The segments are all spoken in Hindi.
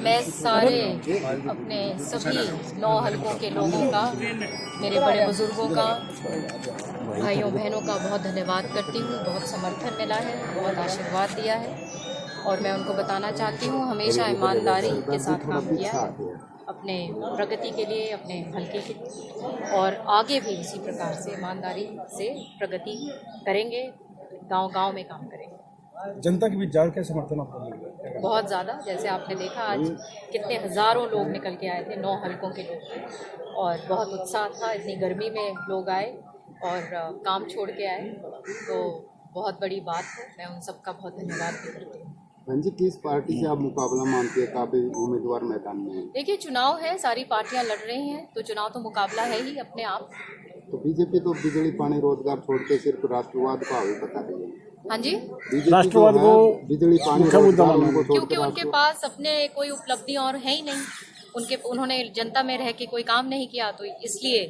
मैं सारे अपने सभी 9 हलकों के लोगों का, मेरे बड़े बुजुर्गों का, भाइयों बहनों का बहुत धन्यवाद करती हूँ। बहुत समर्थन मिला है, बहुत आशीर्वाद दिया है और मैं उनको बताना चाहती हूँ हमेशा ईमानदारी के साथ काम किया है अपने प्रगति के लिए, अपने हलके के, और आगे भी इसी प्रकार से ईमानदारी से प्रगति करेंगे, गांव-गांव में काम करेंगे। जनता के बीच जाकर समर्थन आपको मिल रहा है? बहुत ज़्यादा, जैसे आपने देखा आज कितने हज़ारों लोग निकल के आए थे, 9 हलकों के लोग, और बहुत उत्साह था। इतनी गर्मी में लोग आए और काम छोड़ के आए, तो बहुत बड़ी बात है। मैं उन सब का बहुत धन्यवाद भी करती हूँ। हाँ जी, किस पार्टी से आप मुकाबला मानते हैं? काफी उम्मीदवार मैदान में हैं। देखिए, चुनाव है, सारी पार्टियां लड़ रही हैं, तो चुनाव तो मुकाबला है ही अपने आप। तो बीजेपी तो बिजली पानी रोजगार छोड़ के सिर्फ राष्ट्रवाद को आगे बता रही है। हाँ जी, राष्ट्रवाद को बिजली पानी क्योंकि उनके पास अपने कोई उपलब्धियां और है ही नहीं। उन्होंने जनता में रह के कोई काम नहीं किया, तो इसलिए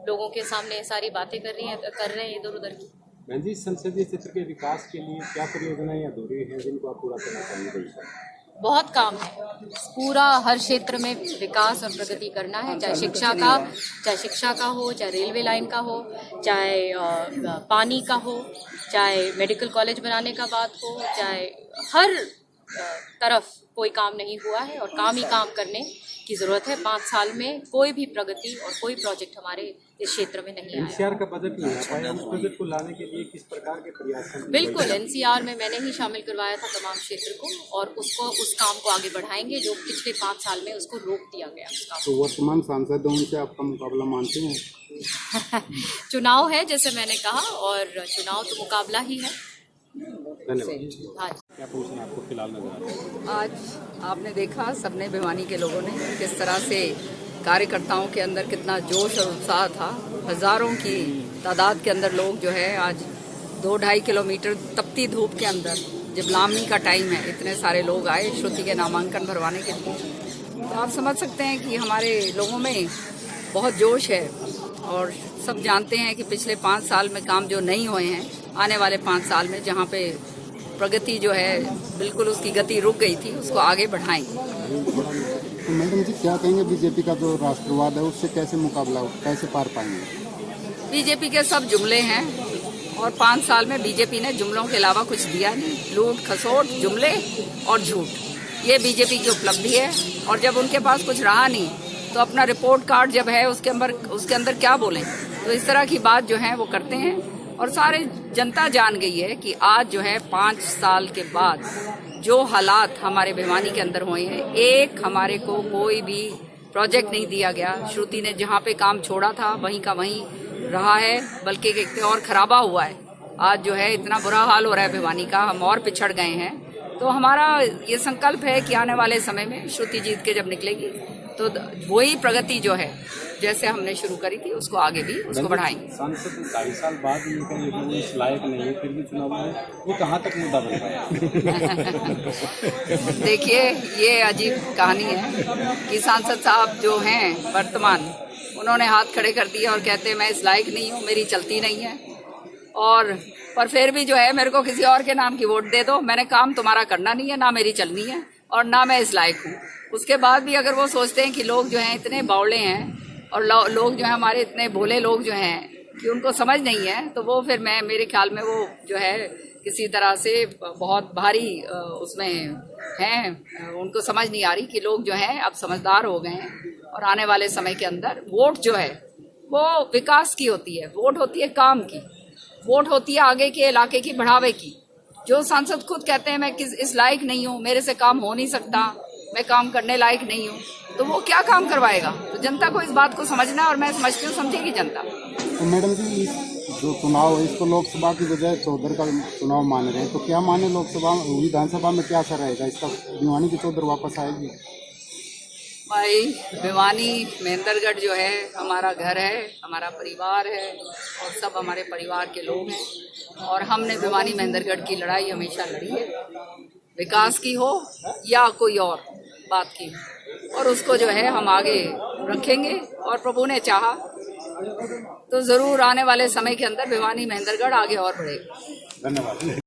लोगों के सामने सारी बातें कर रहे हैं इधर उधर की। बहन जी, संसदीय क्षेत्र के विकास के लिए क्या परियोजनाएं अधूरी हैं जिनको आप पूरा करना चाहेंगे? बहुत काम है, पूरा हर क्षेत्र में विकास और प्रगति करना है, चाहे शिक्षा का हो, चाहे रेलवे लाइन का हो, चाहे पानी का हो, चाहे मेडिकल कॉलेज बनाने का बात हो, चाहे हर तरफ कोई काम नहीं हुआ है और काम ही काम करने की ज़रूरत है। 5 साल में कोई भी प्रगति और कोई प्रोजेक्ट हमारे इस क्षेत्र में नहीं आया। एनसीआर का बजट नहीं आ पाया, उस बजट को लाने के लिए किस प्रकार के प्रयास हैं? बिल्कुल, एनसीआर में मैंने ही शामिल करवाया था तमाम क्षेत्र को, और उस काम को आगे बढ़ाएंगे जो पिछले 5 साल में उसको रोक दिया गया। तो वर्तमान सांसद उनसे आपका मुकाबला मानते हैं? चुनाव है, जैसे मैंने कहा, और चुनाव तो मुकाबला ही है। धन्यवाद। हाँ, क्या पोजीशन आपको फिलहाल नजर आ रहा है? आज आपने देखा सबने, भिवानी के लोगों ने किस तरह से कार्यकर्ताओं के अंदर कितना जोश और उत्साह था। हजारों की तादाद के अंदर लोग जो है आज 2-2.5 किलोमीटर तपती धूप के अंदर, जब लामनी का टाइम है, इतने सारे लोग आए श्रुति के नामांकन भरवाने के लिए। तो आप समझ सकते हैं कि हमारे लोगों में बहुत जोश है, और सब जानते हैं कि पिछले 5 साल में काम जो नहीं हुए हैं, आने वाले 5 साल में जहाँ पे प्रगति जो है बिल्कुल उसकी गति रुक गई थी, उसको आगे बढ़ाएंगे। तो मैडम जी, क्या कहेंगे बीजेपी का जो राष्ट्रवाद है उससे कैसे मुकाबला, कैसे पार पाएंगे? बीजेपी के सब जुमले हैं, और 5 साल में बीजेपी ने जुमलों के अलावा कुछ दिया नहीं। लूट खसोट, जुमले और झूठ, ये बीजेपी की उपलब्धि है। और जब उनके पास कुछ रहा नहीं तो अपना रिपोर्ट कार्ड जब है उसके अंदर क्या बोलें, तो इस तरह की बात जो है वो करते हैं। और सारे जनता जान गई है कि आज जो है 5 साल के बाद जो हालात हमारे भिवानी के अंदर हुए हैं, एक हमारे को कोई भी प्रोजेक्ट नहीं दिया गया। श्रुति ने जहाँ पे काम छोड़ा था वहीं का वहीं रहा है, बल्कि एक और खराबा हुआ है। आज जो है इतना बुरा हाल हो रहा है भिवानी का, हम और पिछड़ गए हैं। तो हमारा ये संकल्प है कि आने वाले समय में श्रुति जीत के जब निकलेगी तो वही प्रगति जो है जैसे हमने शुरू करी थी उसको आगे भी उसको बढ़ाएंगे। सांसद 2.5 साल बाद उनका ये इस लायक नहीं है, फिर भी चुनाव में वो कहाँ तक मुद्दा बन पाया? देखिए, ये अजीब कहानी है कि सांसद साहब जो हैं वर्तमान, उन्होंने हाथ खड़े कर दिए और कहते हैं मैं इस लायक नहीं हूँ, मेरी चलती नहीं है, और पर फिर भी जो है मेरे को किसी और के नाम की वोट दे दो, मैंने काम तुम्हारा करना नहीं है, ना मेरी चलनी है और ना मैं इस लायक हूँ। उसके बाद भी अगर वो सोचते हैं कि लोग जो हैं इतने बावले हैं और लोग जो है हमारे इतने भोले लोग जो हैं कि उनको समझ नहीं है, तो वो फिर मेरे ख्याल में वो जो है किसी तरह से बहुत भारी उसमें हैं, उनको समझ नहीं आ रही कि लोग जो हैं अब समझदार हो गए हैं और आने वाले समय के अंदर वोट जो है वो विकास की होती है, वोट होती है काम की, वोट होती है आगे के इलाके की बढ़ावे की। जो सांसद खुद कहते हैं मैं इस लायक नहीं हूँ, मेरे से काम हो नहीं सकता, मैं काम करने लायक नहीं हूँ, तो वो क्या काम करवाएगा? तो जनता को इस बात को समझना है, और मैं समझती हूँ समझेगी जनता। तो मैडम जी, जो चुनाव है इसको लोकसभा की बजाय चौधर का चुनाव मान रहे हैं, तो क्या माने लोकसभा विधानसभा में क्या असर रहेगा इसका? भिवानी की चौधर वापस आएगी? भाई, भिवानी महेंद्रगढ़ जो है हमारा घर है, हमारा परिवार है, और सब हमारे परिवार के लोग हैं, और हमने भिवानी महेंद्रगढ़ की लड़ाई हमेशा लड़ी है, विकास की हो या कोई और बात की, और उसको जो है हम आगे रखेंगे। और प्रभु ने चाहा तो ज़रूर आने वाले समय के अंदर भिवानी महेंद्रगढ़ आगे और बढ़ेगा। धन्यवाद।